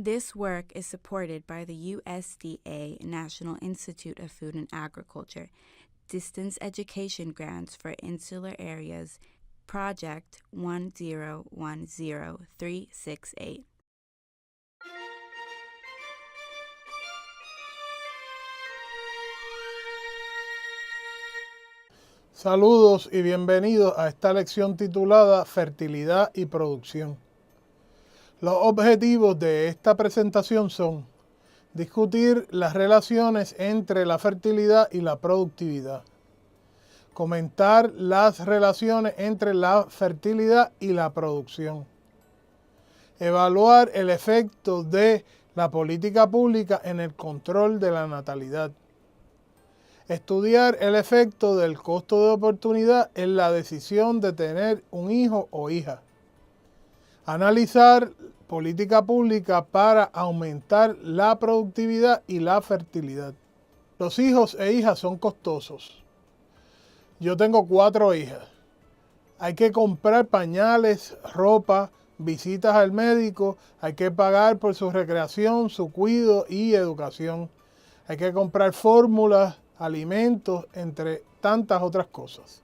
This work is supported by the USDA National Institute of Food and Agriculture, Distance Education Grants for Insular Areas, Project 1010368. Saludos y bienvenidos a esta lección titulada Fertilidad y Producción. Los objetivos de esta presentación son discutir las relaciones entre la fertilidad y la productividad, comentar las relaciones entre la fertilidad y la producción, evaluar el efecto de la política pública en el control de la natalidad, estudiar el efecto del costo de oportunidad en la decisión de tener un hijo o hija, analizar política pública para aumentar la productividad y la fertilidad. Los hijos e hijas son costosos. Yo tengo 4 hijas. Hay que comprar pañales, ropa, visitas al médico, hay que pagar por su recreación, su cuidado y educación. Hay que comprar fórmulas, alimentos, entre tantas otras cosas.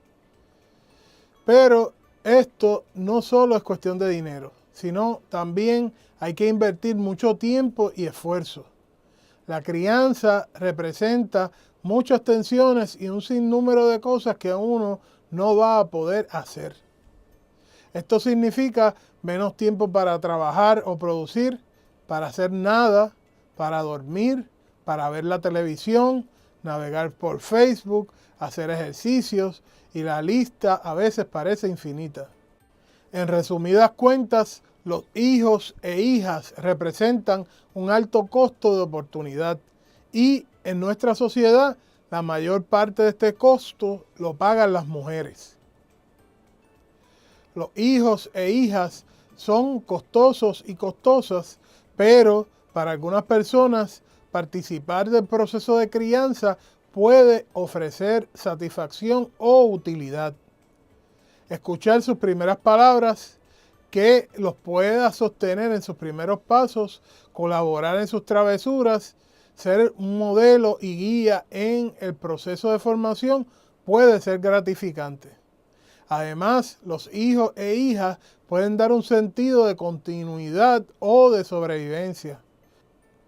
Pero esto no solo es cuestión de dinero, sino también hay que invertir mucho tiempo y esfuerzo. La crianza representa muchas tensiones y un sinnúmero de cosas que uno no va a poder hacer. Esto significa menos tiempo para trabajar o producir, para hacer nada, para dormir, para ver la televisión, navegar por Facebook, hacer ejercicios, y la lista a veces parece infinita. En resumidas cuentas, los hijos e hijas representan un alto costo de oportunidad y en nuestra sociedad la mayor parte de este costo lo pagan las mujeres. Los hijos e hijas son costosos y costosas, pero para algunas personas participar del proceso de crianza puede ofrecer satisfacción o utilidad. Escuchar sus primeras palabras, que los pueda sostener en sus primeros pasos, colaborar en sus travesuras, ser un modelo y guía en el proceso de formación puede ser gratificante. Además, los hijos e hijas pueden dar un sentido de continuidad o de sobrevivencia.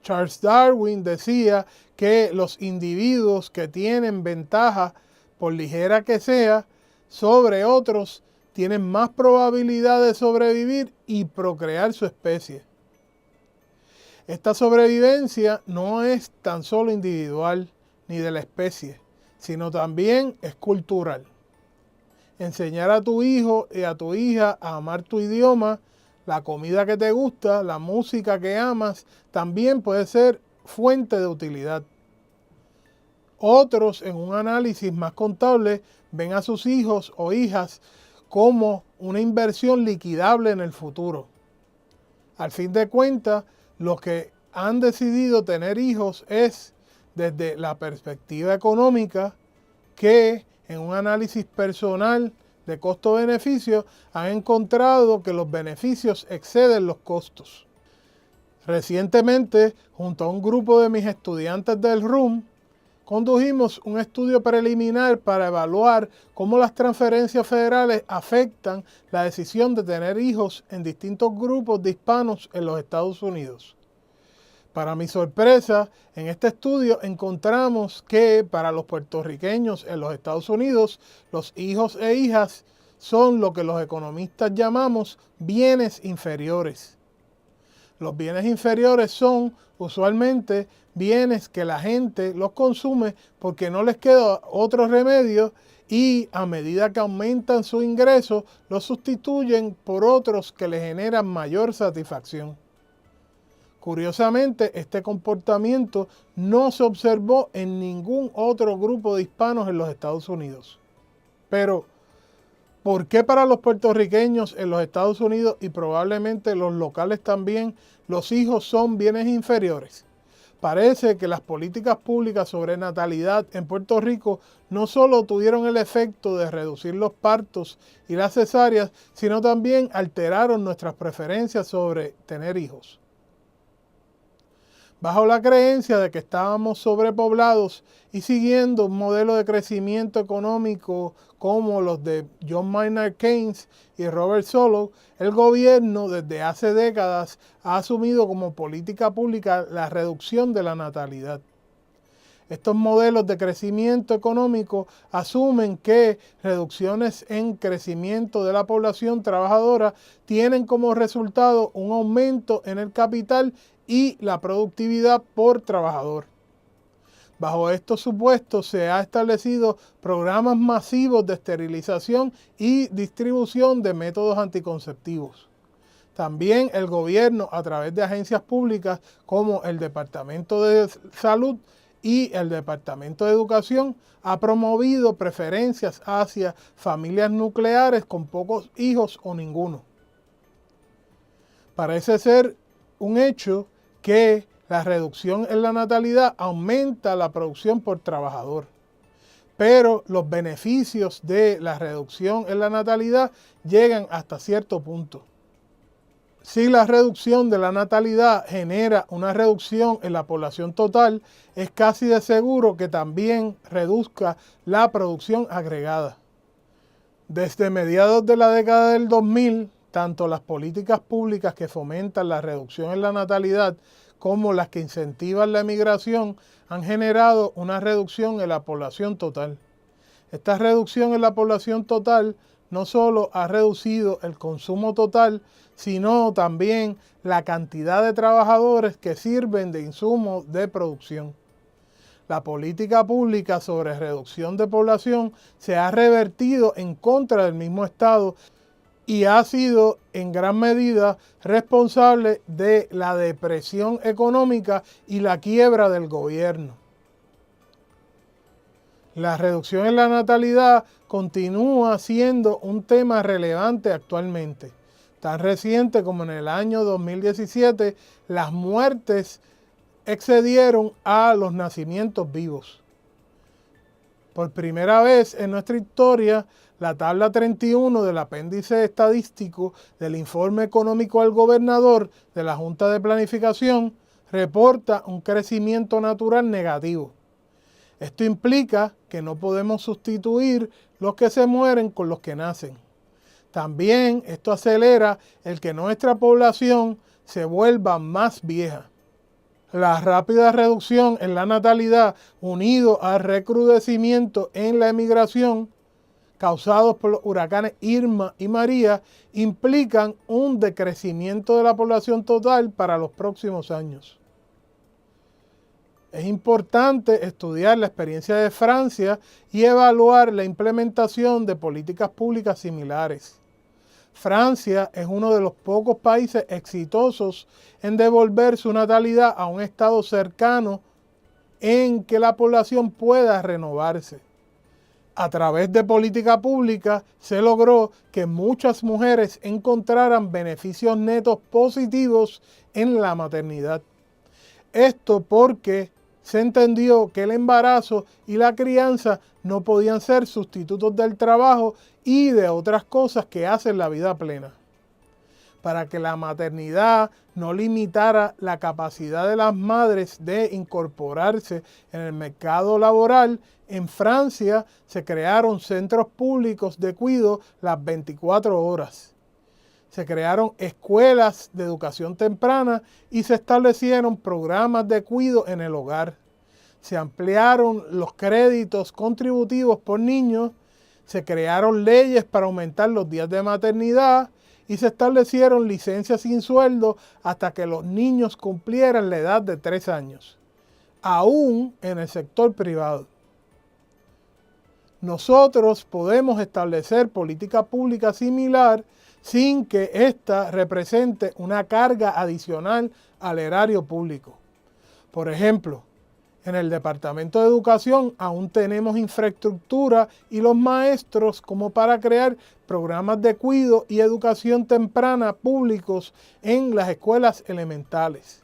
Charles Darwin decía que los individuos que tienen ventaja, por ligera que sea, sobre otros, tienen más probabilidad de sobrevivir y procrear su especie. Esta sobrevivencia no es tan solo individual ni de la especie, sino también es cultural. Enseñar a tu hijo y a tu hija a amar tu idioma, la comida que te gusta, la música que amas, también puede ser fuente de utilidad. Otros, en un análisis más contable, ven a sus hijos o hijas como una inversión liquidable en el futuro. Al fin de cuentas, los que han decidido tener hijos es desde la perspectiva económica, que en un análisis personal de costo-beneficio han encontrado que los beneficios exceden los costos. Recientemente, junto a un grupo de mis estudiantes del RUM, condujimos un estudio preliminar para evaluar cómo las transferencias federales afectan la decisión de tener hijos en distintos grupos de hispanos en los Estados Unidos. Para mi sorpresa, en este estudio encontramos que para los puertorriqueños en los Estados Unidos, los hijos e hijas son lo que los economistas llamamos bienes inferiores. Los bienes inferiores son usualmente bienes que la gente los consume porque no les queda otro remedio y a medida que aumentan su ingreso los sustituyen por otros que les generan mayor satisfacción. Curiosamente, este comportamiento no se observó en ningún otro grupo de hispanos en los Estados Unidos. Pero, ¿por qué para los puertorriqueños en los Estados Unidos y probablemente los locales también, los hijos son bienes inferiores? Parece que las políticas públicas sobre natalidad en Puerto Rico no solo tuvieron el efecto de reducir los partos y las cesáreas, sino también alteraron nuestras preferencias sobre tener hijos. bajo la creencia de que estábamos sobrepoblados y siguiendo un modelo de crecimiento económico como los de John Maynard Keynes y Robert Solow, el gobierno desde hace décadas ha asumido como política pública la reducción de la natalidad. Estos modelos de crecimiento económico asumen que reducciones en crecimiento de la población trabajadora tienen como resultado un aumento en el capital y la productividad por trabajador. Bajo estos supuestos se han establecido programas masivos de esterilización y distribución de métodos anticonceptivos. También el gobierno, a través de agencias públicas como el Departamento de Salud y el Departamento de Educación, ha promovido preferencias hacia familias nucleares con pocos hijos o ninguno. Parece ser un hecho que la reducción en la natalidad aumenta la producción por trabajador, pero los beneficios de la reducción en la natalidad llegan hasta cierto punto. Si la reducción de la natalidad genera una reducción en la población total, es casi de seguro que también reduzca la producción agregada. Desde mediados de la década del 2000, tanto las políticas públicas que fomentan la reducción en la natalidad como las que incentivan la emigración han generado una reducción en la población total. Esta reducción en la población total no solo ha reducido el consumo total, sino también la cantidad de trabajadores que sirven de insumos de producción. La política pública sobre reducción de población se ha revertido en contra del mismo Estado y ha sido en gran medida responsable de la depresión económica y la quiebra del gobierno. La reducción en la natalidad continúa siendo un tema relevante actualmente. Tan reciente como en el año 2017, las muertes excedieron a los nacimientos vivos. Por primera vez en nuestra historia, la tabla 31 del apéndice estadístico del informe económico al gobernador de la Junta de Planificación reporta un crecimiento natural negativo. Esto implica que no podemos sustituir los que se mueren con los que nacen. También esto acelera el que nuestra población se vuelva más vieja. La rápida reducción en la natalidad, unido al recrudecimiento en la emigración, causados por los huracanes Irma y María, implican un decrecimiento de la población total para los próximos años. Es importante estudiar la experiencia de Francia y evaluar la implementación de políticas públicas similares. Francia es uno de los pocos países exitosos en devolver su natalidad a un estado cercano en que la población pueda renovarse. A través de política pública se logró que muchas mujeres encontraran beneficios netos positivos en la maternidad. Esto porque se entendió que el embarazo y la crianza no podían ser sustitutos del trabajo y de otras cosas que hacen la vida plena. Para que la maternidad no limitara la capacidad de las madres de incorporarse en el mercado laboral, en Francia se crearon centros públicos de cuidado las 24 horas. Se crearon escuelas de educación temprana y se establecieron programas de cuidado en el hogar. Se ampliaron los créditos contributivos por niños, se crearon leyes para aumentar los días de maternidad y se establecieron licencias sin sueldo hasta que los niños cumplieran la edad de 3 años, aún en el sector privado. Nosotros podemos establecer política pública similar sin que ésta represente una carga adicional al erario público. Por ejemplo, en el Departamento de Educación aún tenemos infraestructura y los maestros como para crear programas de cuidado y educación temprana públicos en las escuelas elementales.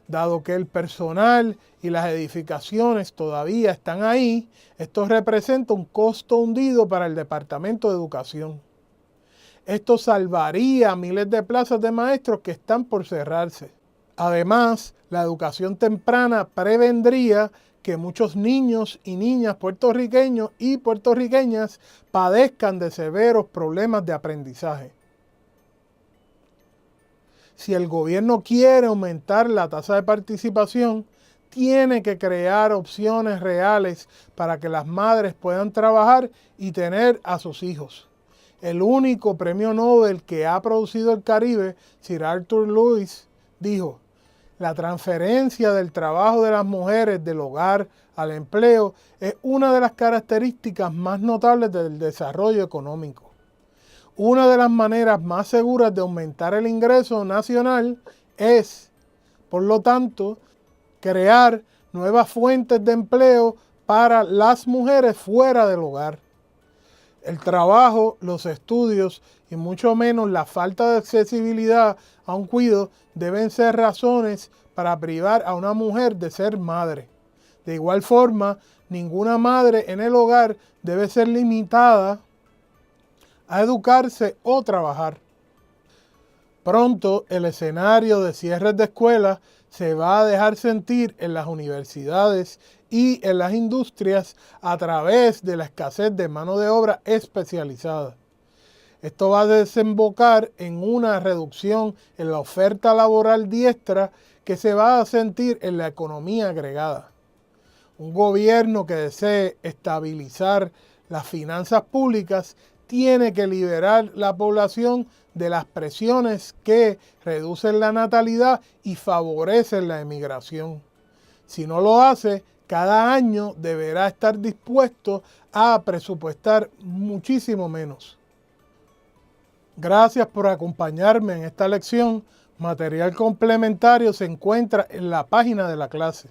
Dado que el personal y las edificaciones todavía están ahí, esto representa un costo hundido para el Departamento de Educación. Esto salvaría miles de plazas de maestros que están por cerrarse. Además, la educación temprana prevendría que muchos niños y niñas puertorriqueños y puertorriqueñas padezcan de severos problemas de aprendizaje. Si el gobierno quiere aumentar la tasa de participación, tiene que crear opciones reales para que las madres puedan trabajar y tener a sus hijos. El único premio Nobel que ha producido el Caribe, Sir Arthur Lewis, dijo: la transferencia del trabajo de las mujeres del hogar al empleo es una de las características más notables del desarrollo económico. Una de las maneras más seguras de aumentar el ingreso nacional es, por lo tanto, crear nuevas fuentes de empleo para las mujeres fuera del hogar. El trabajo, los estudios y mucho menos la falta de accesibilidad a un cuidado deben ser razones para privar a una mujer de ser madre. De igual forma, ninguna madre en el hogar debe ser limitada a educarse o trabajar. Pronto el escenario de cierres de escuelas se va a dejar sentir en las universidades y en las industrias a través de la escasez de mano de obra especializada. Esto va a desembocar en una reducción en la oferta laboral diestra que se va a sentir en la economía agregada. Un gobierno que desee estabilizar las finanzas públicas tiene que liberar la población de las presiones que reducen la natalidad y favorecen la emigración. Si no lo hace, cada año deberá estar dispuesto a presupuestar muchísimo menos. Gracias por acompañarme en esta lección. Material complementario se encuentra en la página de la clase.